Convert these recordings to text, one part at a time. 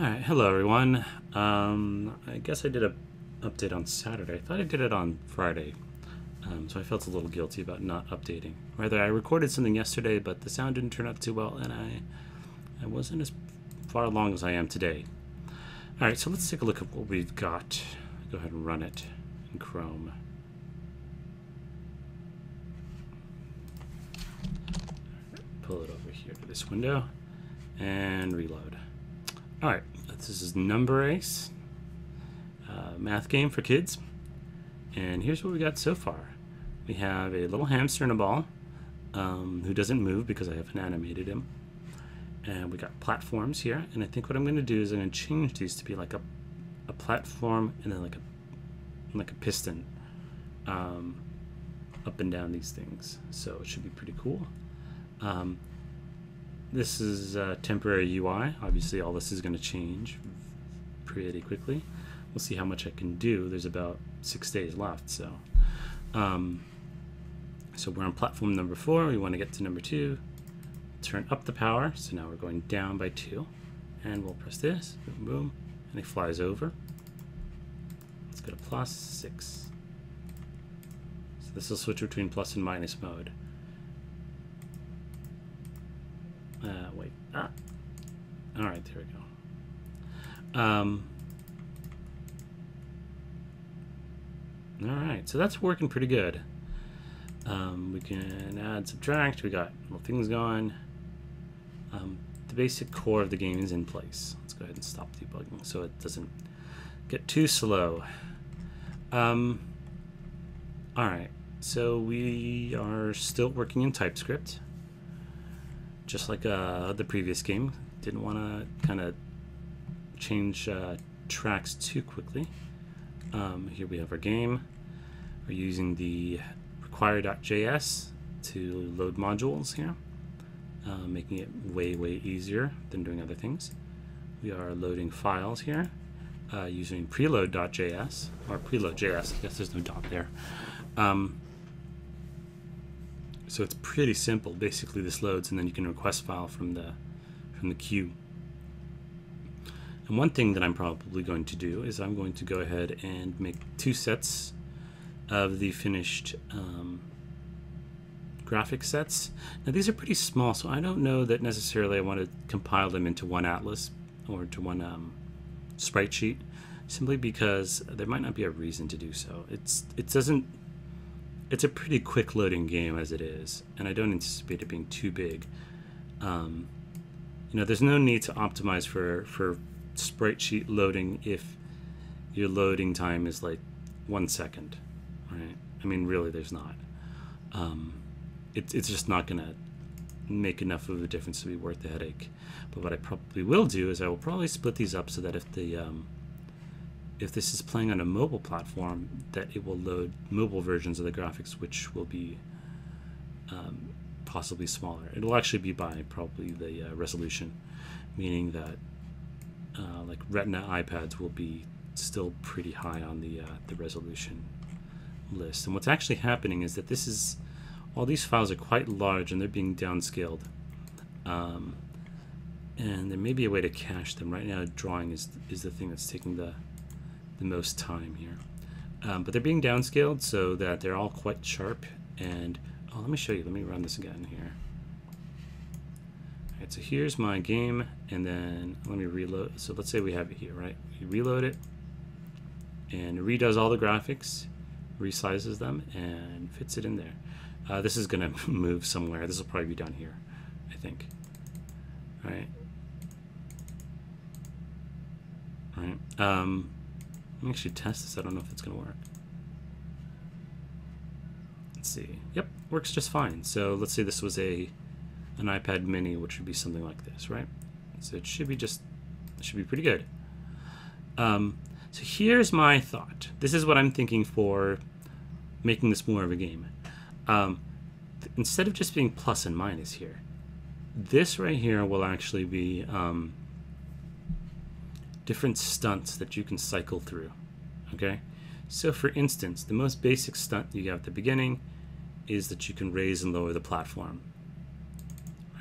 Alright, hello everyone. I guess I did a update on Saturday. I thought I did it on Friday, so I felt a little guilty about not updating. Rather, I recorded something yesterday, but the sound didn't turn out too well, and I wasn't as far along as I am today. Alright, so let's take a look at what we've got. Go ahead and run it in Chrome. Pull it over here to this window, and reload. Alright, this is Number Ace, math game for kids, and here's what we got so far. We have a little hamster in a ball who doesn't move because I haven't animated him, and we got platforms here, and I think what I'm going to do is I'm going to change these to be like a platform and then like a piston up and down these things, so it should be pretty cool. This is temporary UI. Obviously, all this is going to change pretty quickly. We'll see how much I can do. There's about 6 days left, so so we're on platform number 4. We want to get to number 2. Turn up the power. So now we're going down by 2, and we'll press this. Boom, boom, and it flies over. Let's go to +6. So this will switch between plus and minus mode. Wait. All right, there we go. All right, so that's working pretty good. We can add, subtract. We got little things going. The basic core of the game is in place. Let's go ahead and stop debugging so it doesn't get too slow. All right, so we are still working in TypeScript. Just like the previous game, didn't want to kind of change tracks too quickly. Here we have our game. We're using the require.js to load modules here, making it way easier than doing other things. We are loading files here using preload.js, or preload.js. I guess there's no dot there. So it's pretty simple. Basically, this loads, and then you can request file from the queue. And one thing that I'm probably going to do is I'm going to go ahead and make 2 sets of the finished graphic sets. Now these are pretty small, so I don't know that necessarily I want to compile them into one atlas or to one sprite sheet, simply because there might not be a reason to do so. It's a pretty quick loading game as it is, and I don't anticipate it being too big. There's no need to optimize for sprite sheet loading if your loading time is like 1 second, right? I mean, really, there's not. It's just not going to make enough of a difference to be worth the headache. But what I probably will do is I will probably split these up so that if this is playing on a mobile platform, that it will load mobile versions of the graphics, which will be possibly smaller. It'll actually be by probably the resolution, meaning that like Retina iPads will be still pretty high on the resolution list. And what's actually happening is that all these files are quite large and they're being downscaled. And there may be a way to cache them. Right now, drawing is the thing that's taking the most time here, but they're being downscaled so that they're all quite sharp. And let me show you. Let me run this again here. All right, so here's my game, and then let me reload. So let's say we have it here, right? We reload it, and it redoes all the graphics, resizes them, and fits it in there. This is gonna move somewhere. This will probably be down here, I think. All right. All right. Let me actually test this. I don't know if it's going to work. Let's see. Yep, works just fine. So let's say this was an iPad mini, which would be something like this, right? So it should be pretty good. So here's my thought. This is what I'm thinking for making this more of a game. Instead of just being plus and minus here, this right here will actually be different stunts that you can cycle through. Okay, so for instance, the most basic stunt you have at the beginning is that you can raise and lower the platform.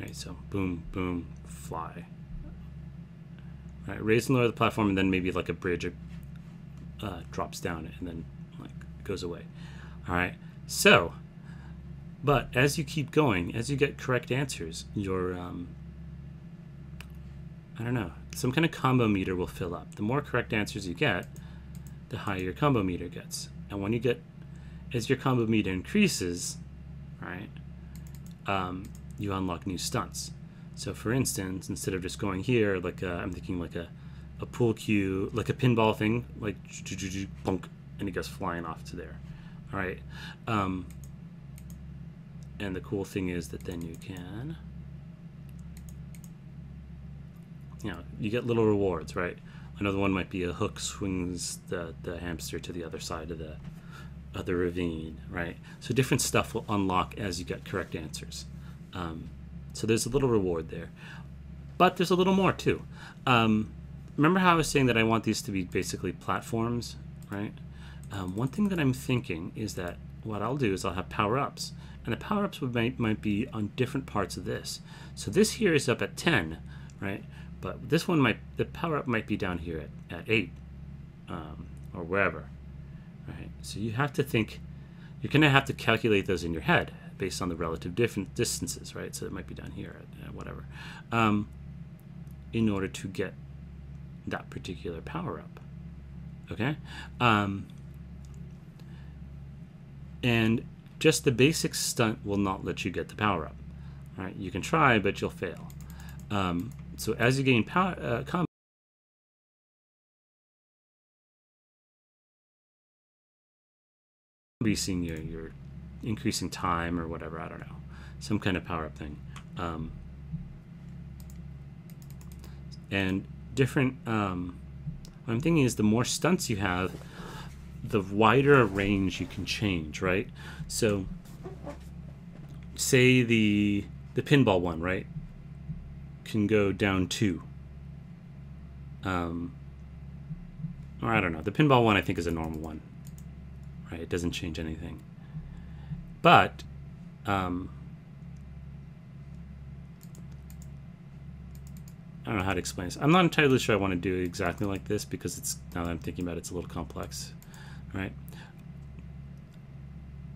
Right, so boom, boom, fly. Right, raise and lower the platform, and then maybe like a bridge drops down and then like goes away. All right, so, but as you keep going, as you get correct answers, your I don't know, some kind of combo meter will fill up. The more correct answers you get, the higher your combo meter gets. And when you get, as your combo meter increases, right, you unlock new stunts. So for instance, instead of just going here, like I'm thinking like a pool cue, like a pinball thing, like bonk, and it goes flying off to there. All right. And the cool thing is that then you can, you know, you get little rewards, right? Another one might be a hook swings the hamster to the other side of the ravine, right? So different stuff will unlock as you get correct answers. So there's a little reward there. But there's a little more too. Remember how I was saying that I want these to be basically platforms, right? One thing that I'm thinking is that what I'll do is I'll have power-ups. And the power-ups might be on different parts of this. So this here is up at 10, right? But this one the power-up might be down here at 8, or wherever, right? So you have to think, you're going to have to calculate those in your head based on the relative different distances, right? So it might be down here at whatever, in order to get that particular power-up, okay? And just the basic stunt will not let you get the power-up, right? You can try, but you'll fail. So as you gain power, increasing your increasing time or whatever, I don't know, some kind of power-up thing, and different. What I'm thinking is the more stunts you have, the wider a range you can change, right? So, say the pinball one, right, can go down 2. Or I don't know. The pinball one I think is a normal one, right? It doesn't change anything. But I don't know how to explain this. I'm not entirely sure I want to do it exactly like this because it's, now that I'm thinking about it, it's a little complex, right?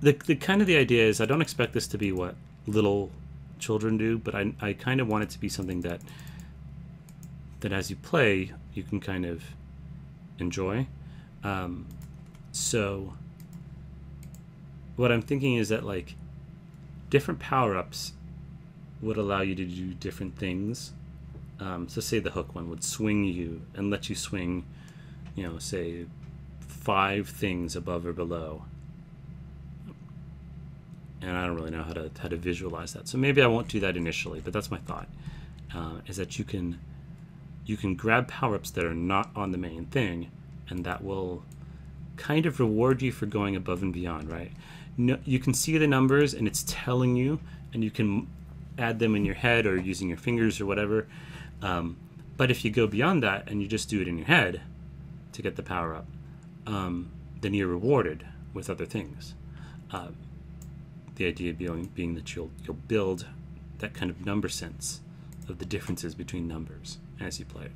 The kind of the idea is I don't expect this to be what little children do, but I kind of want it to be something that as you play you can kind of enjoy. So what I'm thinking is that like different power-ups would allow you to do different things. So say the hook one would swing you and let you swing, you know, say 5 things above or below. And I don't really know how to visualize that. So maybe I won't do that initially, but that's my thought, is that you can grab power-ups that are not on the main thing, and that will kind of reward you for going above and beyond, right? No, you can see the numbers, and it's telling you, and you can add them in your head or using your fingers or whatever. But if you go beyond that and you just do it in your head to get the power-up, then you're rewarded with other things. The idea being that you'll build that kind of number sense of the differences between numbers as you play it.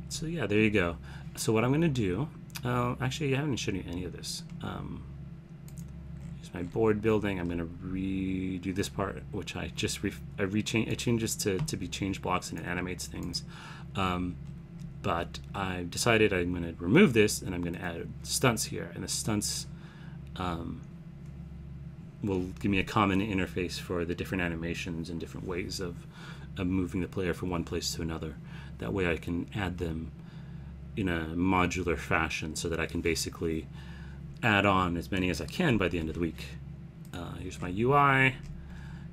So yeah, there you go. So what I'm going to do, actually I haven't shown you any of this. Here's my board building. I'm going to redo this part, which I just it changes to be change blocks and it animates things. But I've decided I'm going to remove this and I'm going to add stunts here, and the stunts will give me a common interface for the different animations and different ways of moving the player from one place to another. That way I can add them in a modular fashion so that I can basically add on as many as I can by the end of the week. Here's my UI.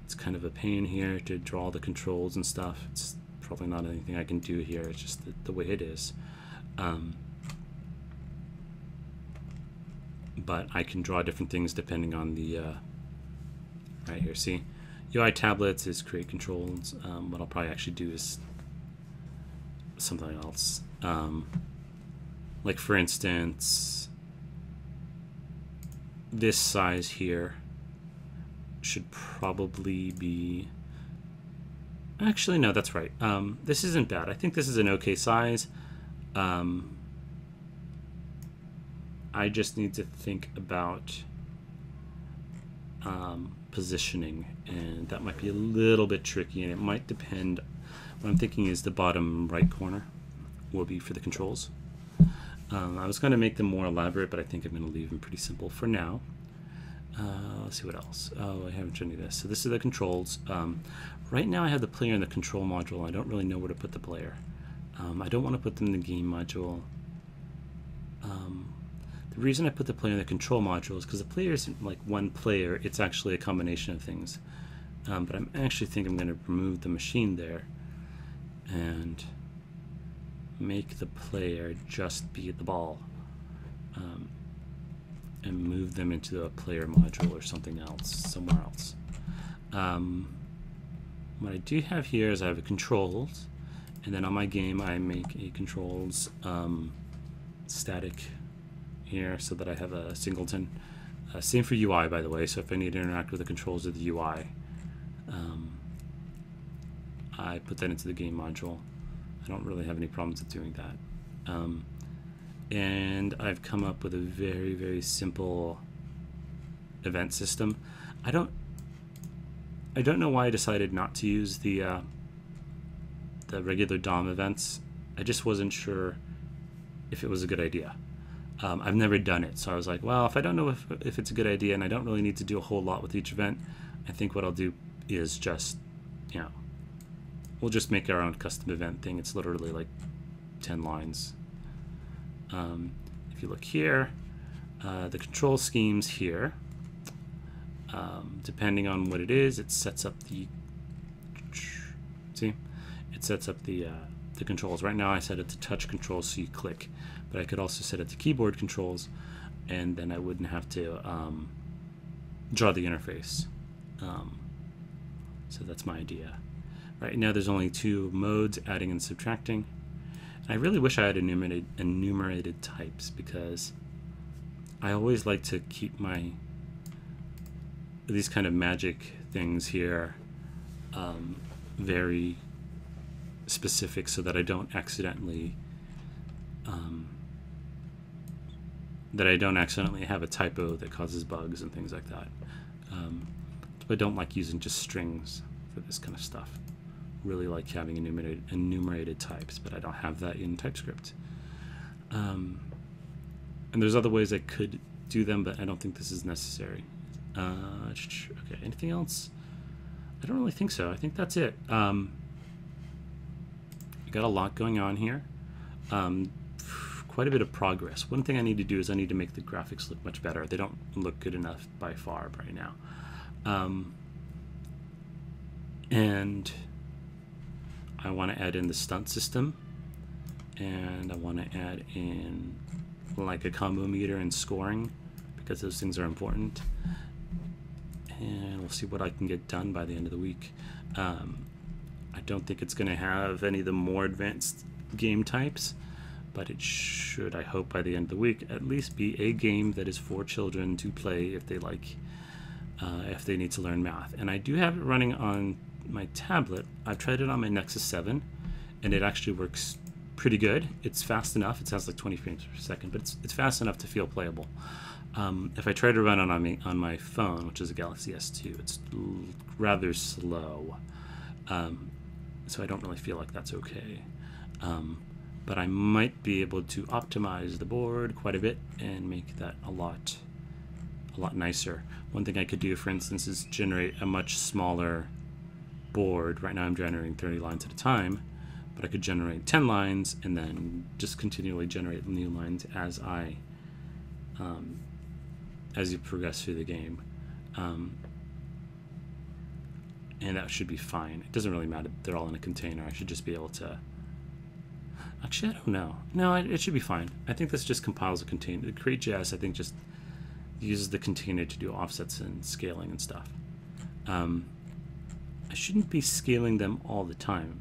It's kind of a pain here to draw the controls and stuff. It's probably not anything I can do here. It's just the way it is. But I can draw different things depending on the right here, see, UI tablets is create controls. What I'll probably actually do is something else, like for instance this size here should probably be, Actually, no, that's right. This isn't bad. I think this is an okay size. I just need to think about positioning, and that might be a little bit tricky, and it might depend. What I'm thinking is the bottom right corner will be for the controls. I was going to make them more elaborate, but I think I'm going to leave them pretty simple for now. Let's see what else. Oh, I haven't shown you this. So this is the controls. Right now I have the player in the control module. I don't really know where to put the player. I don't want to put them in the game module. The reason I put the player in the control module is because the player isn't like one player. It's actually a combination of things. But I'm actually think I'm going to remove the machine there and make the player just be the ball. And move them into a player module or something else, somewhere else. What I do have here is I have a controls, and then on my game I make a controls static here so that I have a singleton. Same for UI, by the way, so if I need to interact with the controls of the UI, I put that into the game module. I don't really have any problems with doing that. And I've come up with a very, very simple event system. I don't know why I decided not to use the regular DOM events. I just wasn't sure if it was a good idea. I've never done it, so I was like, well, if I don't know if it's a good idea and I don't really need to do a whole lot with each event, I think what I'll do is just, we'll just make our own custom event thing. It's literally like 10 lines. If you look here, the control schemes here, depending on what it is, it sets up the, see, it sets up the controls. Right now I set it to touch controls, so you click, but I could also set it to keyboard controls, and then I wouldn't have to draw the interface. So that's my idea. Right now there's only 2 modes, adding and subtracting. I really wish I had enumerated types, because I always like to keep these kind of magic things here very specific, so that I don't accidentally have a typo that causes bugs and things like that. I don't like using just strings for this kind of stuff. Really like having enumerated types, but I don't have that in TypeScript. And there's other ways I could do them, but I don't think this is necessary. Okay, anything else? I don't really think so. I think that's it. I got a lot going on here. Quite a bit of progress. One thing I need to do is I need to make the graphics look much better. They don't look good enough by far right now. And I want to add in the stunt system, and I want to add in like a combo meter and scoring, because those things are important. And we'll see what I can get done by the end of the week. I don't think it's going to have any of the more advanced game types, but it should, I hope, by the end of the week, at least be a game that is for children to play if they like, if they need to learn math. And I do have it running on my tablet. I've tried it on my Nexus 7, and it actually works pretty good. It's fast enough. It sounds like 20 frames per second, but it's fast enough to feel playable. If I try to run it on my phone, which is a Galaxy S2, it's rather slow. So I don't really feel like that's okay. But I might be able to optimize the board quite a bit and make that a lot nicer. One thing I could do, for instance, is generate a much smaller board. Right now I'm generating 30 lines at a time, but I could generate 10 lines and then just continually generate new lines as you progress through the game. And that should be fine. It doesn't really matter. They're all in a container. I should just be able to... Actually, I don't know. No, it should be fine. I think this just compiles a container. The CreateJS, I think, just uses the container to do offsets and scaling and stuff. I shouldn't be scaling them all the time.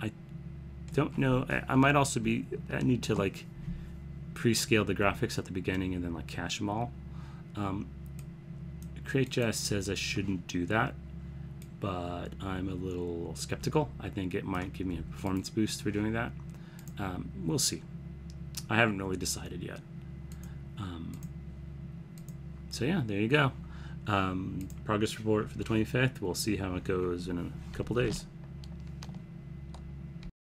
I don't know. I might also be... I need to, like, pre-scale the graphics at the beginning and then, like, cache them all. CreateJS says I shouldn't do that, but I'm a little skeptical. I think it might give me a performance boost for doing that. We'll see. I haven't really decided yet. So yeah, there you go. Progress report for the 25th. We'll see how it goes in a couple days.